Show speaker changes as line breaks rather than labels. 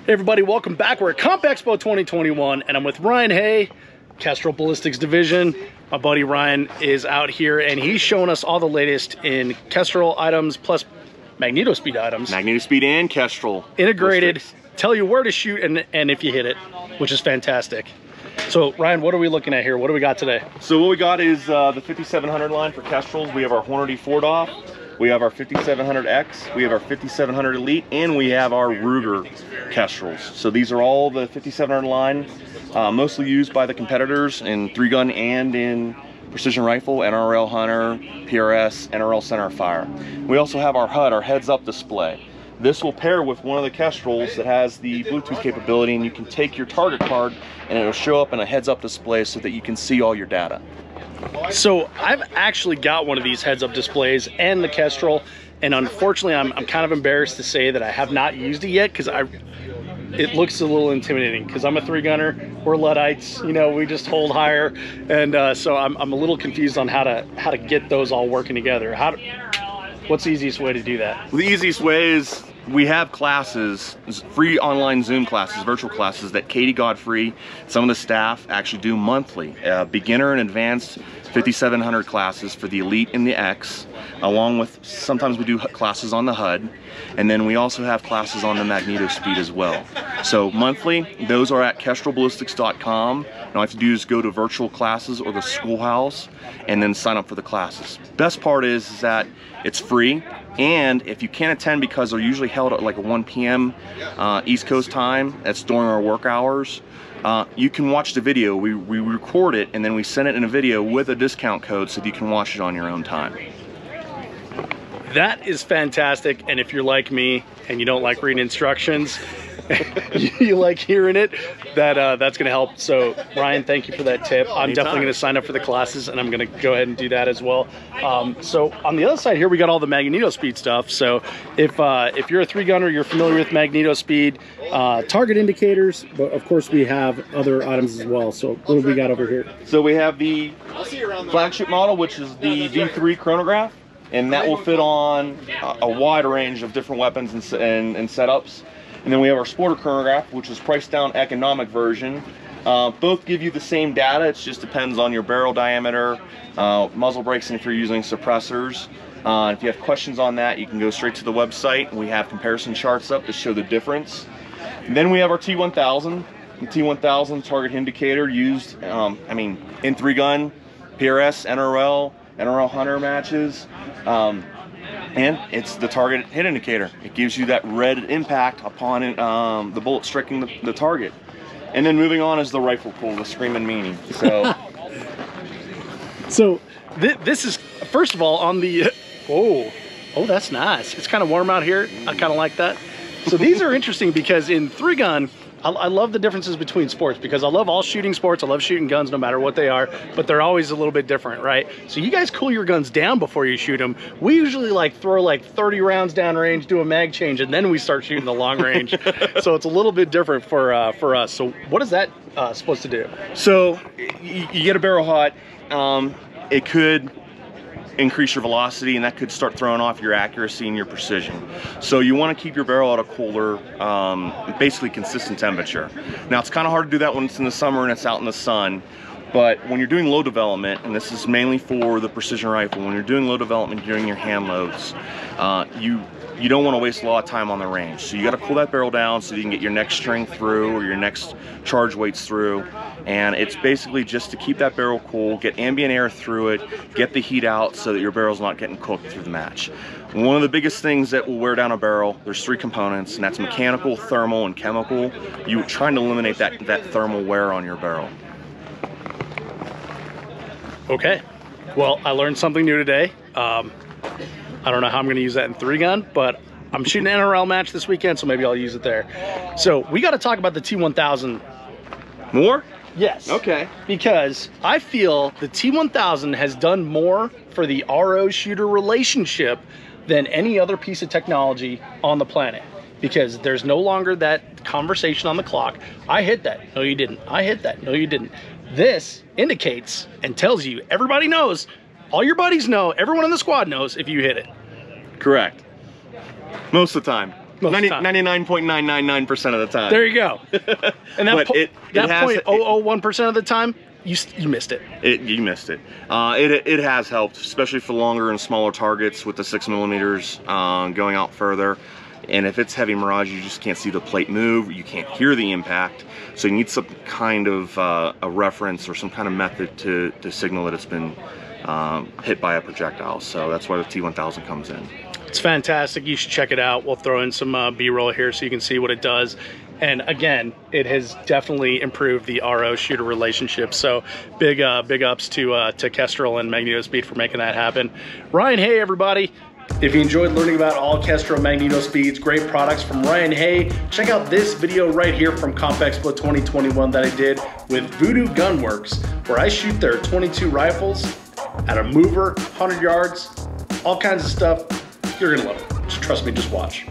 Hey everybody, welcome back. We're at CompExpo 2021 and I'm with Ryan Hey, Kestrel Ballistics Division. My buddy Ryan is out here and he's showing us all the latest in Kestrel items plus MagnetoSpeed items.
MagnetoSpeed and Kestrel.
Integrated,
Ballistics.
Tell you where to shoot and if you hit it, which is fantastic. So Ryan, what are we looking at here? What do we got today?
So what we got is the 5700 line for Kestrels. We have our Hornady 4-DOF. We have our 5700X, we have our 5700 Elite, and we have our Ruger Kestrels. So these are all the 5700 line, mostly used by the competitors in 3-gun and in precision rifle, NRL Hunter, PRS, NRL Center Fire. We also have our HUD, our heads-up display. This will pair with one of the Kestrels that has the Bluetooth capability, and you can take your target card and it'll show up in a heads-up display so that you can see all your data.
So I've actually got one of these heads-up displays and the Kestrel, and unfortunately I'm kind of embarrassed to say that I have not used it yet because it looks a little intimidating because I'm a 3-gunner, we're Luddites, you know, we just hold higher, and so I'm a little confused on how to get those all working together. What's the easiest way to do that?
The easiest way is we have classes, free online Zoom classes, virtual classes that Katie Godfrey, some of the staff actually do monthly. Beginner and advanced 5700 classes for the Elite and the X, along with sometimes we do classes on the HUD, and then we also have classes on the MagnetoSpeed as well. So monthly, those are at KestrelBallistics.com. And all you have to do is go to virtual classes or the schoolhouse and then sign up for the classes. Best part is that it's free, and if you can't attend because they're usually held at like a 1 p.m. East Coast time, that's during our work hours, you can watch the video. We record it and then we send it in a video with a discount code so that you can watch it on your own time.
That is fantastic, and if you're like me and you don't like reading instructions, you like hearing it, that's gonna help. So Ryan, thank you for that tip. I'm definitely gonna sign up for the classes and I'm gonna go ahead and do that as well. So on the other side here, we got all the MagnetoSpeed stuff. So if you're a 3-gunner, you're familiar with MagnetoSpeed, target indicators, but of course we have other items as well. So what do we got over here?
So we have the flagship model, which is the V3 chronograph, and that will fit on a wide range of different weapons and setups. And then we have our Sporter chronograph, which is priced down economic version. Both give you the same data, it just depends on your barrel diameter, muzzle brakes, and if you're using suppressors. If you have questions on that, you can go straight to the website. We have comparison charts up to show the difference. And then we have our T1000. The T1000 target indicator used, in 3-gun, PRS, NRL Hunter matches. And it's the target hit indicator. It gives you that red impact upon it, the bullet striking the target. And then moving on is the rifle pull, the Screaming Meanie.
So this is, first of all, on the, oh, that's nice. It's kind of warm out here. I kind of like that. So these are interesting because in 3-gun, I love the differences between sports because I love all shooting sports. I love shooting guns no matter what they are, but they're always a little bit different, right? So you guys cool your guns down before you shoot them. We usually throw 30 rounds down range, do a mag change, and then we start shooting the long range. So it's a little bit different for us. So what is that supposed to do?
So you get a barrel hot. It could increase your velocity, and that could start throwing off your accuracy and your precision. So you want to keep your barrel at a cooler, basically consistent temperature. Now it's kind of hard to do that when it's in the summer and it's out in the sun, but when you're doing low development, and this is mainly for the precision rifle, when you're doing low development during your hand loads, you don't want to waste a lot of time on the range. So you got to cool that barrel down so you can get your next string through or your next charge weights through. And it's basically just to keep that barrel cool, get ambient air through it, get the heat out so that your barrel's not getting cooked through the match. One of the biggest things that will wear down a barrel, there's 3 components, and that's mechanical, thermal, and chemical. You're trying to eliminate that thermal wear on your barrel.
Okay, well, I learned something new today. I don't know how I'm gonna use that in 3-gun, but I'm shooting an NRL match this weekend, so maybe I'll use it there. So we gotta talk about the T1000.
More?
Yes.
Okay.
Because I feel the T1000 has done more for the RO shooter relationship than any other piece of technology on the planet. Because there's no longer that conversation on the clock. I hit that. No, you didn't. I hit that. No, you didn't. This indicates and tells you, everybody knows, all your buddies know, everyone in the squad knows if you hit it.
Correct. Most of the time.
Most of the time.
99.999% of the time.
There you go. And that,
But it has-
0.001% of the time, you missed it.
You missed it. It has helped, especially for longer and smaller targets with the 6mm going out further. And if it's heavy mirage, you just can't see the plate move. You can't hear the impact. So you need some kind of a reference or some kind of method to signal that it's been hit by a projectile. So that's why the T1000 comes in.
It's fantastic. You should check it out. We'll throw in some B-roll here so you can see what it does. And again, it has definitely improved the RO shooter relationship. So big ups to Kestrel and MagnetoSpeed for making that happen. Ryan Hey, everybody. If you enjoyed learning about all Kestrel MagnetoSpeed's great products from Ryan Hey, check out this video right here from CompExpo 2021 that I did with Voodoo Gunworks, where I shoot their 22 rifles at a mover, 100 yards, all kinds of stuff. You're gonna love it. Just trust me, just watch.